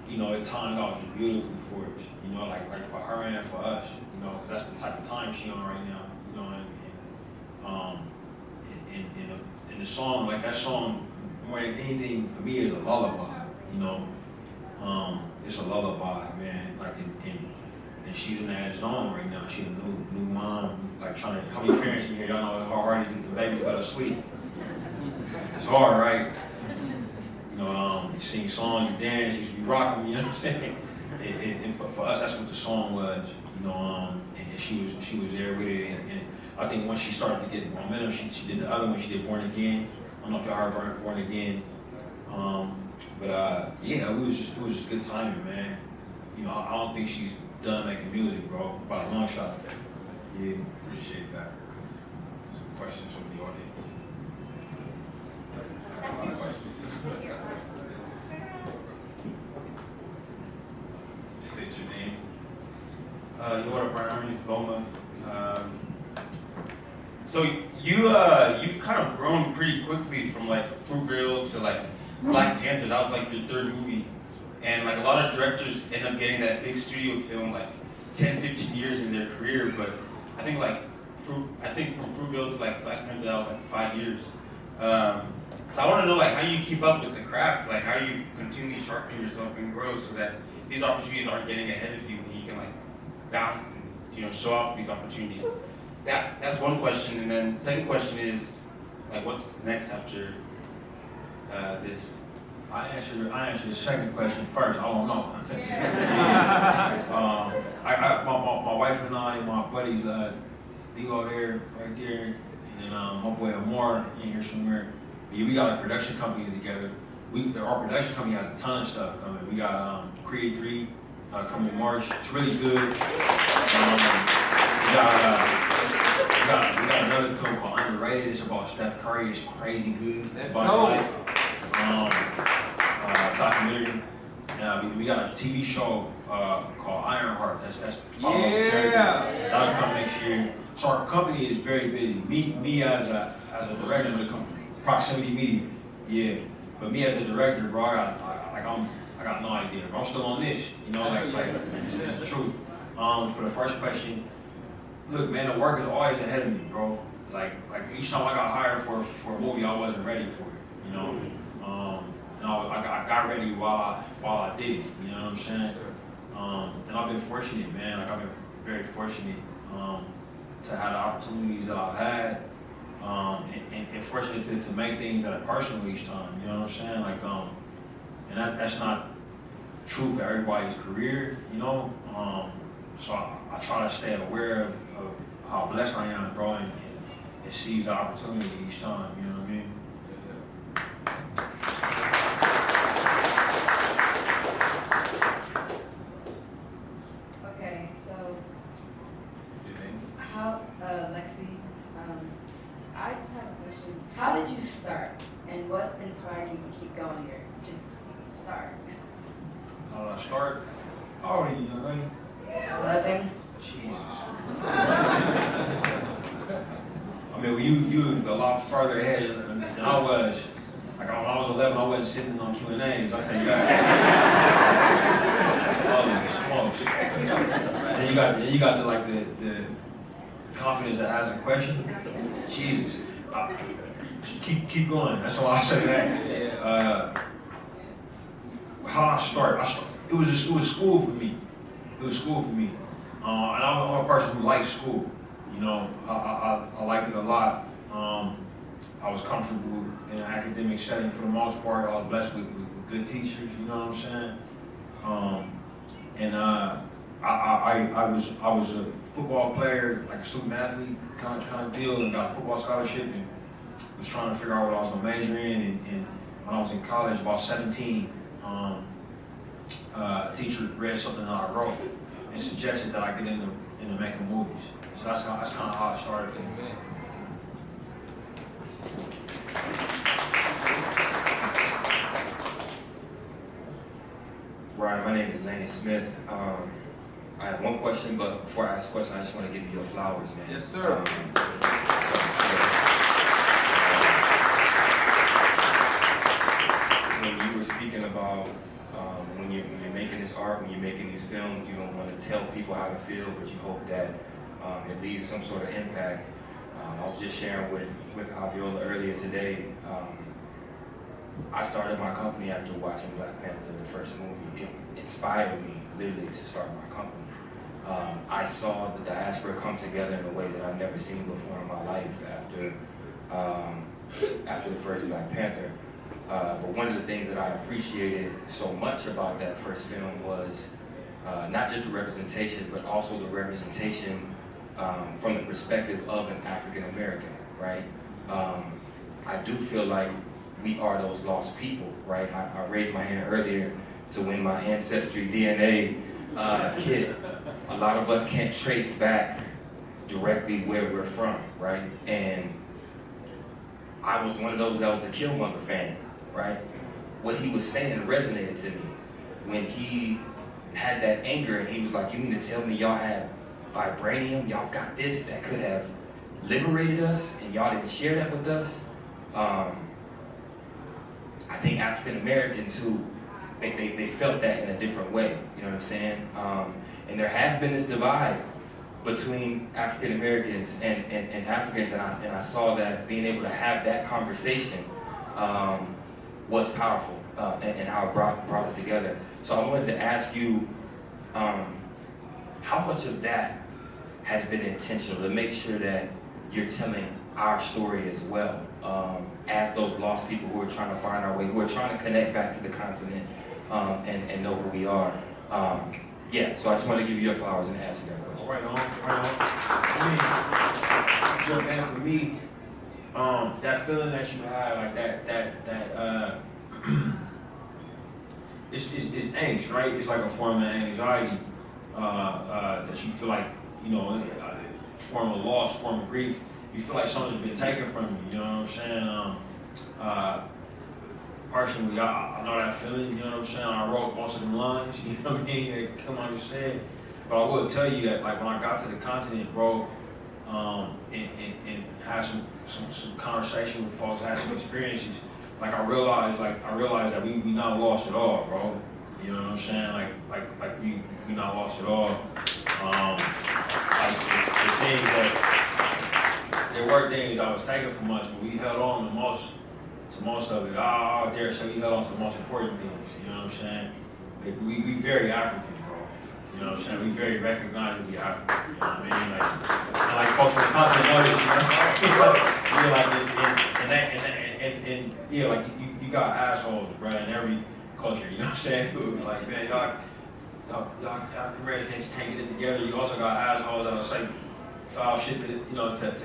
you know, it timed out just beautifully for us, you know, like for her and for us, you know, 'cause that's the type of time she on right now, you know, and the song, like that song, more than anything for me is a lullaby, you know, it's a lullaby, man, like and she's in that zone right now. She's a new mom, like trying to. How many parents in here y'all know how hard it is to get the babies go to sleep? it's hard, right? You know, you sing songs, you dance, you be rocking, you know what I'm saying? And for us, that's what the song was, you know, and she was there with it, and I think once she started to get momentum, she did the other one, she did Born Again. I don't know if y'all heard Born Again. Yeah, it was just good timing, man. You know, I don't think she's done making music, bro, by a long shot. Yeah. Appreciate that. Some questions from the audience. I have a lot of questions. State your name. Your my name is Boma. So you've kind of grown pretty quickly from like Fruitvale to like Black Panther. That was like your third movie, and like a lot of directors end up getting that big studio film like 10, 15 years in their career. But I think from Fruitvale to like Black Panther, that was like 5 years. So I want to know like how you keep up with the craft, like how you continually sharpen yourself and grow so that these opportunities aren't getting ahead of you and you can like balance and show off these opportunities. That's one question, and then second question is like what's next after this? I answer the second question first. I don't know. My wife and I, my buddies, D-Lo there, right there, and then my boy Amar in here somewhere. Yeah, we got a production company together. Our production company has a ton of stuff coming. We got Creed 3 coming in March. It's really good. We got another film called Underrated. It's about Steph Curry. It's crazy good. It's about his life. Documentary. We got a TV show called Ironheart. That's that'll come next year. So our company is very busy. Me as a director of the company, Proximity Media. Yeah, but me as a director, bro, I got no idea. Bro, I'm still on this. It's the truth. For the first question, look, man, the work is always ahead of me, bro. Like each time I got hired for a movie, I wasn't ready for it. I got ready while I did it. You know what I'm saying? And I've been fortunate, man. Like I've been very fortunate to have the opportunities that I've had, and fortunate to make things that are personal each time. You know what I'm saying? Like and that's not true for everybody's career. So I try to stay aware of how blessed I am, bro, and seize the opportunity each time. You know what I mean? Okay, so how, Lexi, I just have a question. How did you start, and what inspired you to keep going here, to start? How did I start? How old are you, young lady? 11. Jesus. I mean, well, you a lot further ahead than I was. Like when I was 11, I wasn't sitting on Q&As. I'll tell you that. Holy smokes. Then you got the confidence that asks a question. Jesus. Keep going. That's all I say. That. How did I start? It was school for me. It was school for me. And I'm a person who likes school. I liked it a lot. I was comfortable in an academic setting for the most part. I was blessed with good teachers, you know what I'm saying? I was a football player, like a student athlete kind of deal, and got a football scholarship, and was trying to figure out what I was gonna major in. And when I was in college, about 17, a teacher read something that I wrote and suggested that I get into making movies. So that's kind of how it started for me. Ryan, my name is Lenny Smith. I have one question, but before I ask the question, I just want to give you your flowers, man. Yes, sir. When you were speaking about when you're making this art, when you're making these films, you don't want to tell people how to feel, but you hope that it leaves some sort of impact. I was just sharing with Abiola earlier today. I started my company after watching BlackPanther, the first movie. It inspired me literally to start my company. I saw the diaspora come together in a way that I've never seen before in my life after after the first Black Panther. But one of the things that I appreciated so much about that first film was not just the representation, but also the representation from the perspective of an African American, right? I do feel like we are those lost people, right? I raised my hand earlier to win my Ancestry DNA kit. A lot of us can't trace back directly where we're from, right? And I was one of those that was a Killmonger fan, right? What he was saying resonated to me when he had that anger and he was like, you mean to tell me y'all have vibranium, y'all got this that could have liberated us and y'all didn't share that with us? I think African Americans who, they felt that in a different way, you know what I'm saying? And there has been this divide between African Americans and Africans, and I saw that being able to have that conversation was powerful, and how it brought us together. So I wanted to ask you, how much of that has been intentional to make sure that you're telling our story as well, as those lost people who are trying to find our way, who are trying to connect back to the continent, and know who we are. Yeah, so I just want to give you your flowers and ask you that question. Right on. Jump in for me. That feeling that you had, like that it's angst, right? It's like a form of anxiety that you feel like, you know, form of loss, form of grief. You feel like something's been taken from you. You know what I'm saying? Personally, I know that feeling. You know what I'm saying? I wrote most of them lines. You know what I mean? They come on and said. But I will tell you that, like, when I got to the continent, bro, and had some conversation with folks, had some experiences, like I realized that we not lost at all, bro. You know what I'm saying? Like we not lost at all. Like the things that there were things I was taking from us, but we held on to most of it. I dare say we held on to the most important things. You know what I'm saying? Like we very African, bro. You know what I'm saying? We very recognizably African. You know what I mean? Like folks from the continent know this. You know, like you got assholes, bro, in every culture. You know what I'm saying? Who would be like, man, y'all African Americans can't get it together. You also got assholes that'll say foul shit to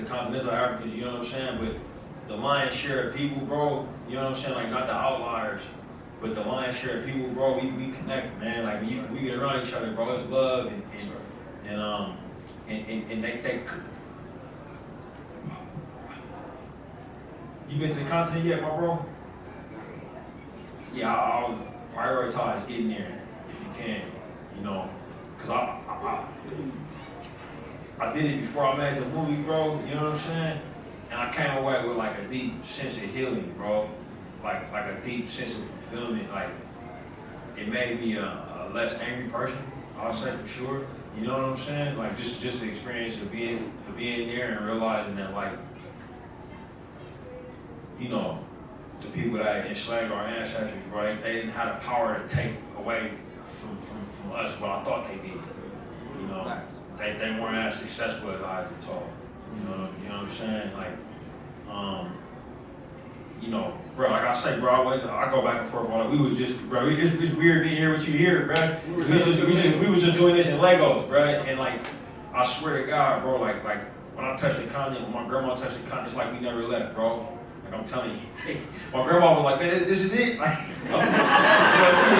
continental Africans. You know what I'm saying? But the lion's share of people, bro, you know what I'm saying? Like, not the outliers, but the lion's share of people, bro, we connect, man. Like, we get around each other, bro. It's love, and they you been to the continent yet, my bro? Yeah, I'll prioritize getting there if you can, you know, cause I did it before I made the movie, bro. You know what I'm saying? And I came away with like a deep sense of healing, bro. Like a deep sense of fulfillment. Like, it made me a less angry person, I'll say for sure. You know what I'm saying? Like just the experience of being there and realizing that, like, you know, the people that enslaved our ancestors, bro, they didn't have the power to take away from us, but I thought they did. You know, they weren't as successful as I had been told. You know what I'm saying? Like, you know, bro, like I say, bro, I go back and forth on it. We was just, bro, it's weird being here with you here, bro. We was just doing this in Legos, bro. And like, I swear to God, bro, like when I touched the continent, when my grandma touched the continent, it's like we never left, bro. Like, I'm telling you, my grandma was like, man, this is it. Like, you know, she was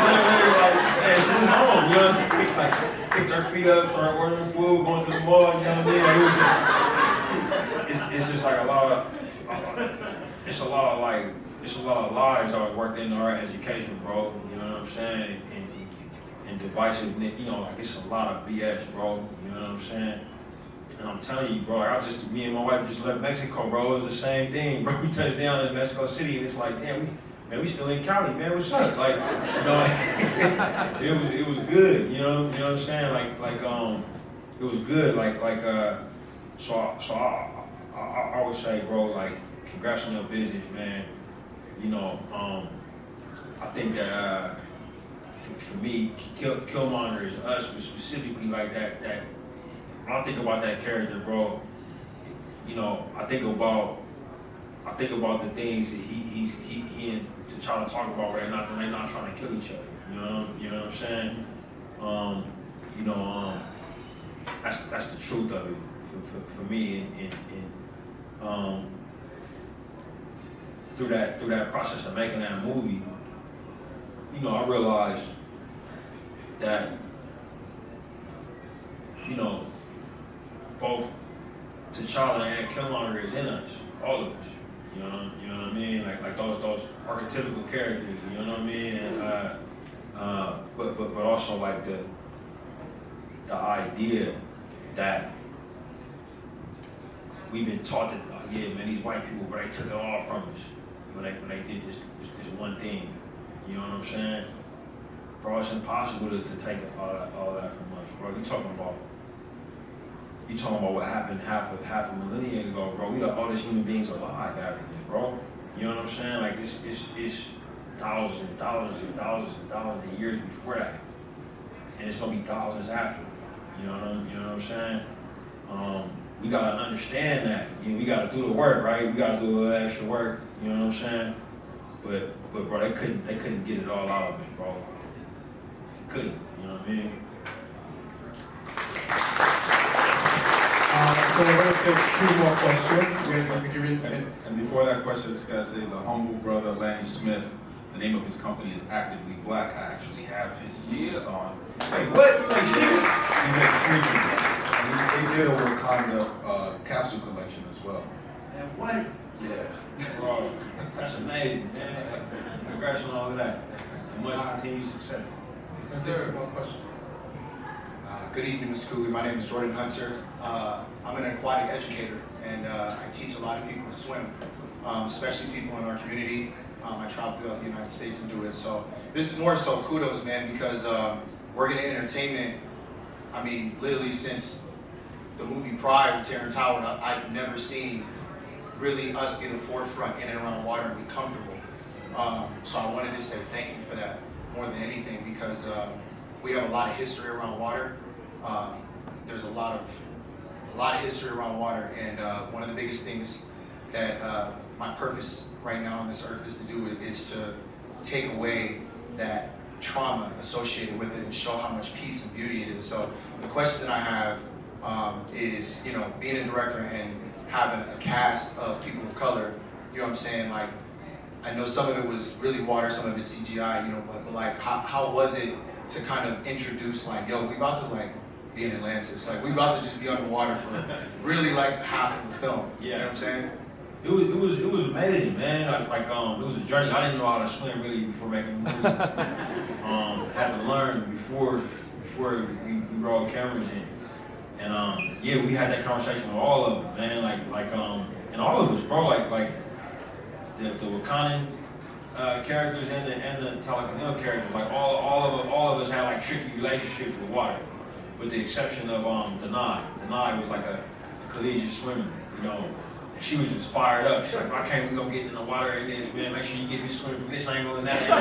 literally like, man, she was home, you know what I mean? Like, picked her feet up, started ordering food, going to the mall, you know what I mean? Like, it was just, it's just like a lot of lies that was worked into our education, bro. You know what I'm saying? And divisive, you know, like, it's a lot of BS, bro. You know what I'm saying? And I'm telling you, bro, like, me and my wife just left Mexico, bro. It was the same thing, bro. We touched down in Mexico City, and it's like, damn, we still in Cali, man. What's up? Like, you know, it was good. You know what I'm saying? Like, it was good. So I would say, bro, like, congrats on your business, man. You know, I think that for me, Killmonger is us, but specifically like that. When I think about that character, bro, you know, I think about I think about the things that he and T'Challa talk about where they're not trying to kill each other. You know what I'm saying? That's the truth of it for me. And through that process of making that movie, I realized that both T'Challa and Killmonger is in us, all of us. You know what I mean? Like those archetypical characters. You know what I mean? And but also like the idea that we've been taught that yeah man, these white people, but they took it all from us when they did this one thing. You know what I'm saying? Bro, it's impossible to take all that from us, bro. You talking about what happened half a millennia ago, bro. We got all these human beings alive, Africans, bro. You know what I'm saying? Like it's thousands and thousands and thousands and thousands of years before that, and it's gonna be thousands after. You know what I'm saying? We gotta understand that. We gotta do the work, right? We gotta do a little extra work. You know what I'm saying? But bro, they couldn't get it all out of us, bro. They couldn't. You know what I mean? So we're going to take 2 more questions. We're going to be giving. And before that question, I just gotta say the humble brother Lanny Smith. The name of his company is Actively Black. I actually have his sneakers on. Wait, what? You make sneakers? He makes sneakers. They did a Wakanda capsule collection as well. Man, what? Yeah. Bro, that's amazing, man. Congrats on all of that. And much continued success. Let's take some more questions. Good evening, Mr. Coogler. My name is Jordan Hunter. I'm an aquatic educator, and I teach a lot of people to swim, especially people in our community. I travel throughout the United States and do it. So this is more so kudos, man, because working in entertainment, I mean, literally since the movie Pride with Terrence Howard, I've never seen really us be the forefront in and around water and be comfortable. So I wanted to say thank you for that more than anything, because we have a lot of history around water. There's a lot of history around water, and one of the biggest things that my purpose right now on this earth is to do is to take away that trauma associated with it and show how much peace and beauty it is. So the question that I have is, being a director and having a cast of people of color, you know what I'm saying? Like, I know some of it was really water, some of it's CGI, but like, how was it to kind of introduce, like, yo, we about to like be in Atlantis, like we about to just be underwater for really like half of the film. Yeah. You know what I'm saying? It was amazing, man. Like it was a journey. I didn't know how to swim really before making the movie. Had to learn before we rolled cameras in. And yeah, we had that conversation with all of them, man. Like and all of us, bro. Like the Wakandan characters and the Talakanil characters. Like all of us had like tricky relationships with water, with the exception of Denai. Denai was like a collegiate swimmer, And she was just fired up. She's like, I can't believe I'm getting in the water in this, man. Make sure you get me swimming from this angle and that angle.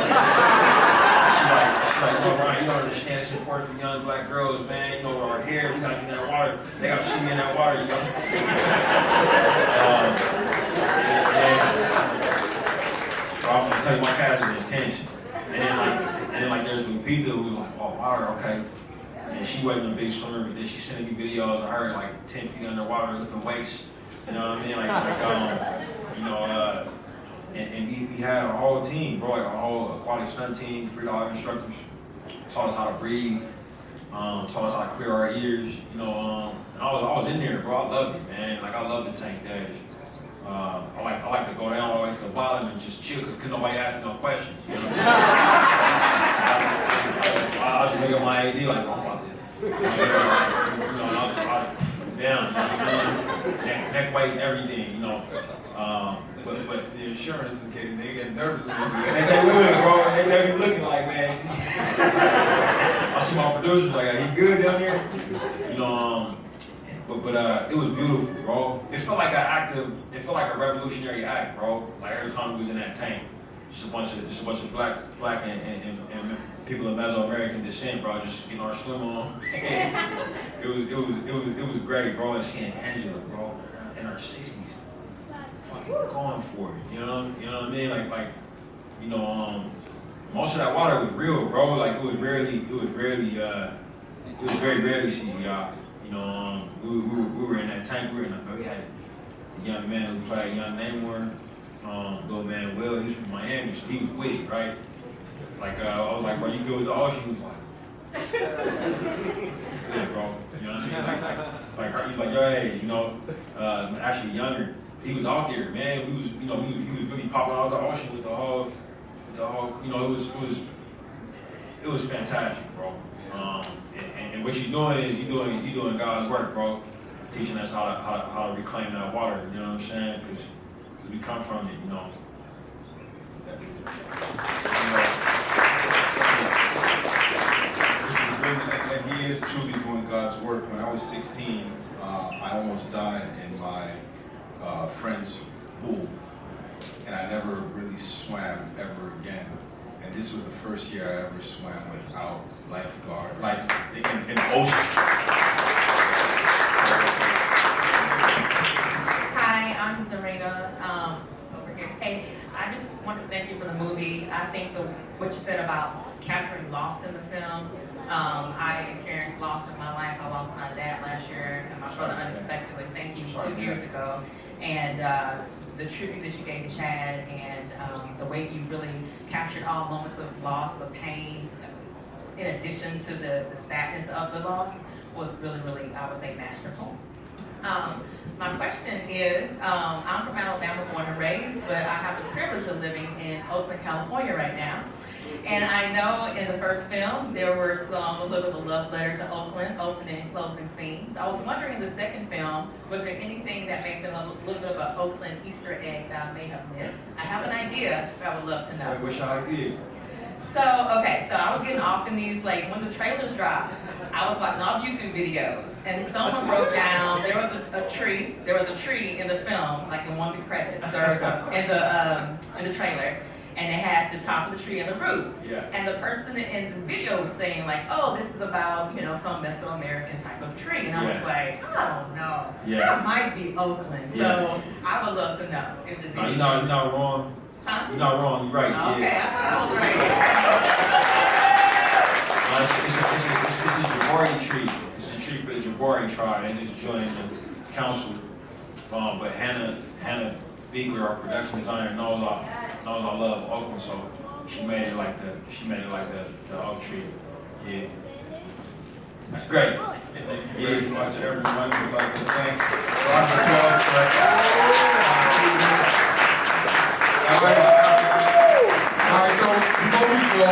she's like, no, Ryan, you don't understand. It's important for young black girls, man. With our hair, we gotta get in that water. They gotta shoot me in that water, So I'm gonna tell you my character's intention. And then there's Lupita who was like, oh, water, okay. And she wasn't a big swimmer, but then she sent me videos of her like 10 feet underwater lifting weights. You know what I mean? And we had a whole team, bro, like a whole aquatic stunt team, freedive instructors, taught us how to breathe, taught us how to clear our ears, and I was in there, bro. I loved it, man. Like, I love the tank dash. I like to go down all the way to the bottom and just chill, because nobody asked me no questions. You know what I'm saying? I was just making my AD like, oh, I'm about to, I was down, neck weight and everything, But The insurance is getting, they get nervous when you do they that. would, bro. They be looking like, man. I see my producers like, he good down here? But it was beautiful, bro. It felt like a revolutionary act, bro. Like every time we was in that tank, just a bunch of black and people of Mesoamerican descent, bro, just getting our swim on. It was great, bro. And seeing Angela, bro, in her 60s, fucking fucking going for it. You know what I mean? Like, you know, most of that water was real, bro. Like it was very rarely CGI. You know, we were in that tank. We had the young man who played young Namor, little man Will. He was from Miami, so he was with it, right? Like I was like, bro, you good with the ocean? He was like, good, bro. You know what I mean? Like he's like your age, you know, actually younger. He was out there, man. He was really popping out the ocean with the whole, you know, it was fantastic, bro. And what you're doing is you're doing God's work, bro. Teaching us how to reclaim that water. You know what I'm saying? Because we come from it, you know. This is really, and he is truly doing God's work. When I was 16, I almost died in my friend's pool, and I never really swam ever again. And this was the first year I ever swam without life in the ocean. Hi, I'm Serena over here. Hey, I just want to thank you for the movie. I think what you said about capturing loss in the film. I experienced loss in my life. I lost my dad last year and my brother unexpectedly. Thank you 2 years ago. And the tribute that you gave to Chad and the way you really captured all moments of loss, the pain, in addition to the sadness of the loss, was really, really, I would say, masterful. My question is, I'm from Alabama, born and raised, but I have the privilege of living in Oakland, California right now. And I know in the first film, there were a little bit of a love letter to Oakland, opening and closing scenes. I was wondering in the second film, was there anything that may have been a little bit of an Oakland Easter egg that I may have missed? I have an idea, but I would love to know. What's your idea? So I was getting off in these, like, when the trailers dropped, I was watching all YouTube videos, and someone broke down, there was a tree in the film, like in one of the credits, or in the trailer, and it had the top of the tree and the roots. Yeah. And the person in this video was saying, like, oh, this is about, you know, some Mesoamerican type of tree, and I was like, I don't know, that might be Oakland, so I would love to know if there's anything. You're not wrong. Huh? You're not wrong. You're right. Okay, Yeah. I thought I was right. It's a Jabari tree. It's a tree for the Jabari tribe. They just joined the council. But Hannah Beagler, our production designer, knows I love Oakland, so she made it like the oak tree. Yeah. That's great. Thank you very much, everyone. We'd like to thank Roger Cross. Alright, so before we go,